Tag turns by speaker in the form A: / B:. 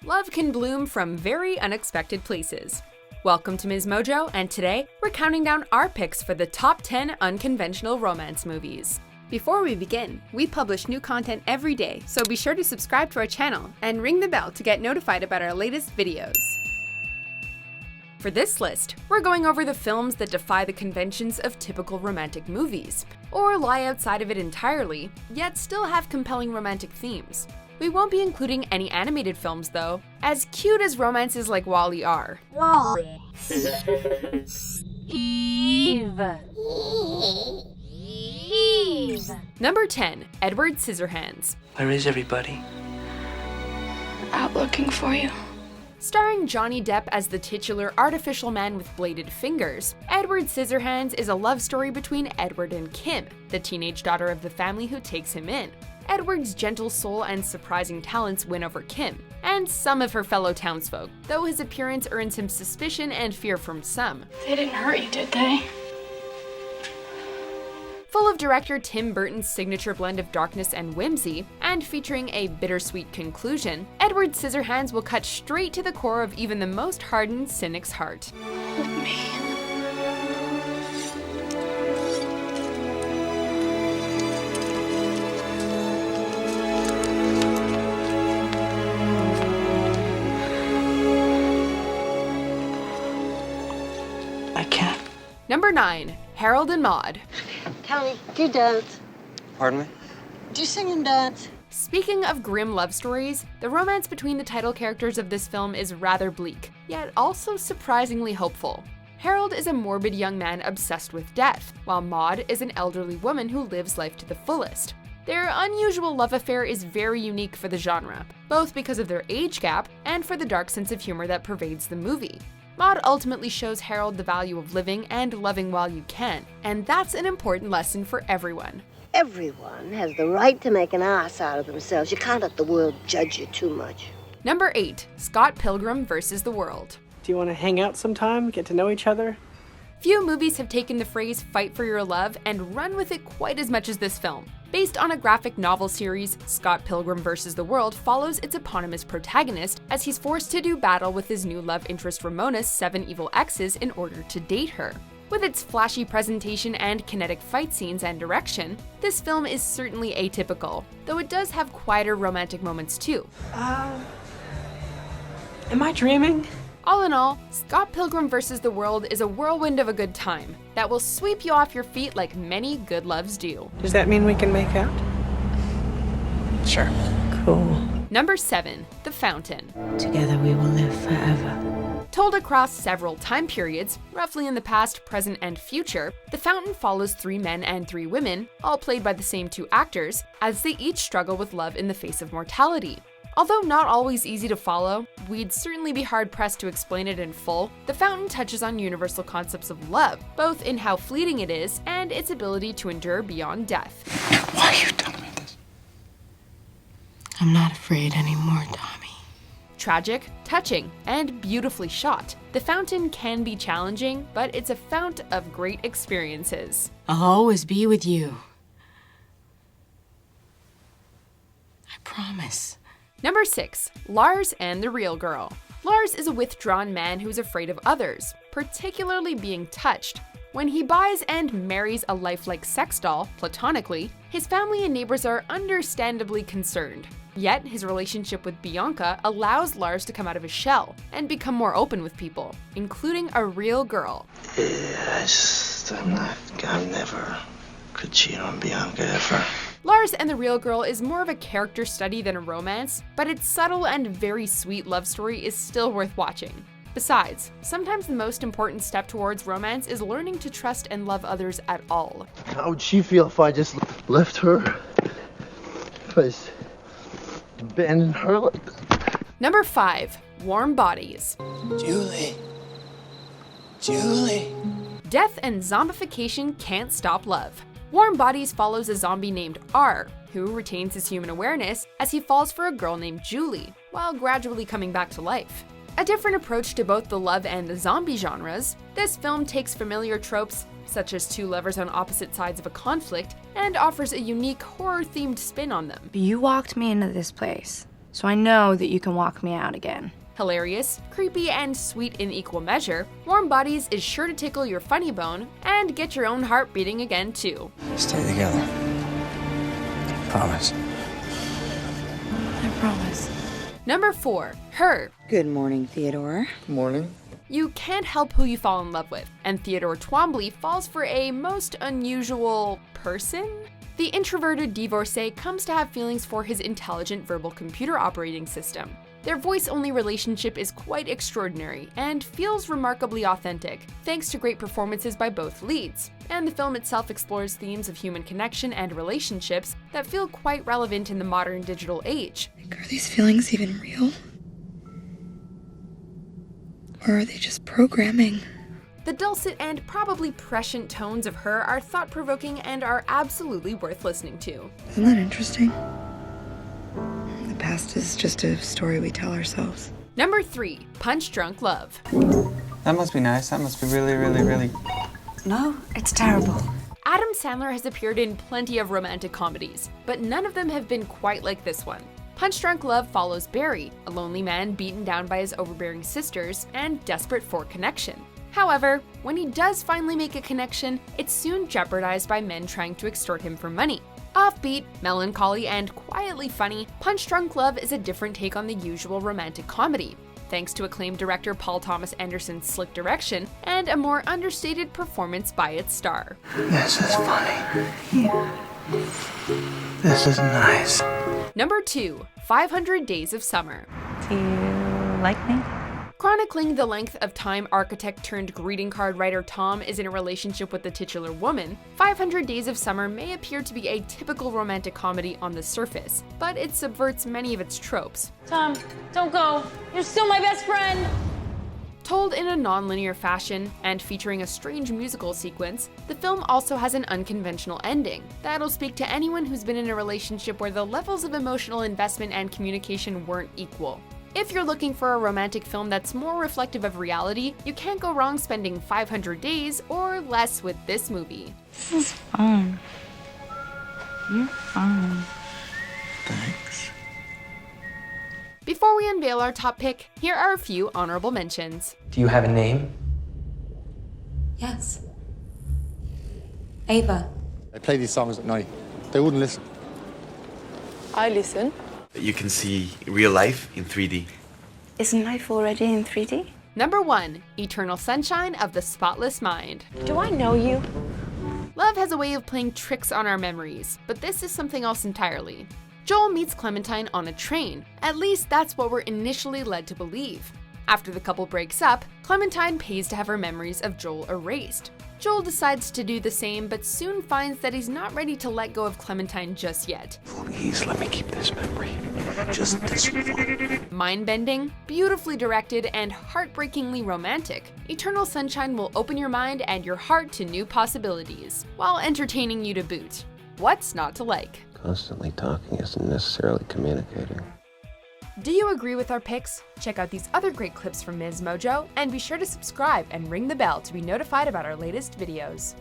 A: love can bloom from very unexpected places. Welcome to MsMojo, and today we're counting down our picks for the top 10 unconventional romance movies. Before we begin, we publish new content every day, so be sure to subscribe to our channel and ring the bell to get notified about our latest videos. For this list, we're going over the films that defy the conventions of typical romantic movies, or lie outside of it entirely, yet still have compelling romantic themes. We won't be including any animated films though, as cute as romances like WALL-E are.
B: WALL-E. Eve. Eve.
A: Number 10, Edward Scissorhands.
C: Where is everybody?
D: Out looking for you.
A: Starring Johnny Depp as the titular artificial man with bladed fingers, Edward Scissorhands is a love story between Edward and Kim, the teenage daughter of the family who takes him in. Edward's gentle soul and surprising talents win over Kim, and some of her fellow townsfolk, though his appearance earns him suspicion and fear from some.
D: They didn't hurt you, did they?
A: Full of director Tim Burton's signature blend of darkness and whimsy, and featuring a bittersweet conclusion, Edward Scissorhands will cut straight to the core of even the most hardened cynic's heart.
D: With me.
C: I can't.
A: Number 9, Harold and Maude.
E: Tony, do you dance?
C: Pardon me?
E: Do you sing and dance?
A: Speaking of grim love stories, the romance between the title characters of this film is rather bleak, yet also surprisingly hopeful. Harold is a morbid young man obsessed with death, while Maude is an elderly woman who lives life to the fullest. Their unusual love affair is very unique for the genre, both because of their age gap and for the dark sense of humor that pervades the movie. Maude ultimately shows Harold the value of living and loving while you can, and that's an important lesson for everyone.
E: Everyone has the right to make an ass out of themselves. You can't let the world judge you too much.
A: Number 8, Scott Pilgrim vs. the World.
F: Do you want to hang out sometime, get to know each other?
A: Few movies have taken the phrase "fight for your love" and run with it quite as much as this film. Based on a graphic novel series, Scott Pilgrim vs. the World follows its eponymous protagonist as he's forced to do battle with his new love interest Ramona's 7 evil exes in order to date her. With its flashy presentation and kinetic fight scenes and direction, this film is certainly atypical, though it does have quieter romantic moments too.
F: Am I dreaming?
A: All in all, Scott Pilgrim vs. the World is a whirlwind of a good time that will sweep you off your feet like many good loves do.
F: Does that mean we can make out?
C: Sure.
F: Cool.
A: Number 7, The Fountain.
G: Together we will live forever.
A: Told across several time periods, roughly in the past, present, and future, The Fountain follows 3 men and 3 women, all played by the same 2 actors, as they each struggle with love in the face of mortality. Although not always easy to follow, we'd certainly be hard-pressed to explain it in full. The Fountain touches on universal concepts of love, both in how fleeting it is and its ability to endure beyond death.
C: Why are you telling me this?
G: I'm not afraid anymore, Tommy.
A: Tragic, touching, and beautifully shot, The Fountain can be challenging, but it's a fount of great experiences.
G: I'll always be with you. I promise.
A: Number 6, Lars and the Real Girl. Lars is a withdrawn man who's afraid of others, particularly being touched. When he buys and marries a lifelike sex doll, platonically, his family and neighbors are understandably concerned. Yet, his relationship with Bianca allows Lars to come out of his shell and become more open with people, including a real girl.
C: I never could cheat on Bianca ever.
A: Lars and the Real Girl is more of a character study than a romance, but its subtle and very sweet love story is still worth watching. Besides, sometimes the most important step towards romance is learning to trust and love others at all.
H: How would she feel if I just left her? If I just abandoned her like that?
A: Number 5, Warm Bodies.
C: Julie.
A: Death and zombification can't stop love. Warm Bodies follows a zombie named R, who retains his human awareness as he falls for a girl named Julie, while gradually coming back to life. A different approach to both the love and the zombie genres, this film takes familiar tropes, such as 2 lovers on opposite sides of a conflict, and offers a unique horror-themed spin on them.
D: You walked me into this place. so I know that you can walk me out again.
A: Hilarious, creepy, and sweet in equal measure, Warm Bodies is sure to tickle your funny bone and get your own heart beating again too.
C: Stay together. Promise.
D: I promise.
A: Number 4, Her.
I: Good morning, Theodore.
C: Morning.
A: You can't help who you fall in love with, and Theodore Twombly falls for a most unusual person? The introverted divorcee comes to have feelings for his intelligent verbal computer operating system. Their voice-only relationship is quite extraordinary and feels remarkably authentic, thanks to great performances by both leads, and the film itself explores themes of human connection and relationships that feel quite relevant in the modern digital age.
D: Are these feelings even real? Or are they just programming?
A: The dulcet and probably prescient tones of Her are thought-provoking and are absolutely worth listening to.
D: Isn't that interesting? The past is just a story we tell ourselves.
A: Number 3, Punchdrunk Love.
J: That must be nice. That must be really.
I: No, it's terrible.
A: Adam Sandler has appeared in plenty of romantic comedies, but none of them have been quite like this one. Punchdrunk Love follows Barry, a lonely man beaten down by his overbearing sisters and desperate for connection. However, when he does finally make a connection, it's soon jeopardized by men trying to extort him for money. Offbeat, melancholy, and quietly funny, Punchdrunk Love is a different take on the usual romantic comedy, thanks to acclaimed director Paul Thomas Anderson's slick direction and a more understated performance by its star.
C: This is funny. This is nice.
A: Number 2, 500 Days of Summer.
I: Do you like me?
A: Chronicling the length of time architect turned greeting card writer Tom is in a relationship with the titular woman, 500 Days of Summer may appear to be a typical romantic comedy on the surface, but it subverts many of its tropes.
B: Tom, don't go. You're still my best friend.
A: Told in a non-linear fashion and featuring a strange musical sequence, the film also has an unconventional ending that'll speak to anyone who's been in a relationship where the levels of emotional investment and communication weren't equal. If you're looking for a romantic film that's more reflective of reality, you can't go wrong spending 500 days or less with this movie.
I: This is fun. You're fun.
C: Thanks.
A: Before we unveil our top pick, here are a few honorable mentions.
J: Do you have a name?
I: Yes. Ava.
K: I play these songs at night. They wouldn't listen.
F: I listen.
C: You can see real life in 3D.
D: Isn't life already in 3D?
A: Number 1, Eternal Sunshine of the Spotless Mind.
F: Do I know you?
A: Love has a way of playing tricks on our memories, but this is something else entirely. Joel meets Clementine on a train. At least that's what we're initially led to believe. After the couple breaks up, Clementine pays to have her memories of Joel erased. Joel decides to do the same, but soon finds that he's not ready to let go of Clementine just yet.
C: Please let me keep this memory. Just this one.
A: Mind-bending, beautifully directed, and heartbreakingly romantic, Eternal Sunshine will open your mind and your heart to new possibilities, while entertaining you to boot. What's not to like?
C: Constantly talking isn't necessarily communicating.
A: Do you agree with our picks? Check out these other great clips from MsMojo, and be sure to subscribe and ring the bell to be notified about our latest videos.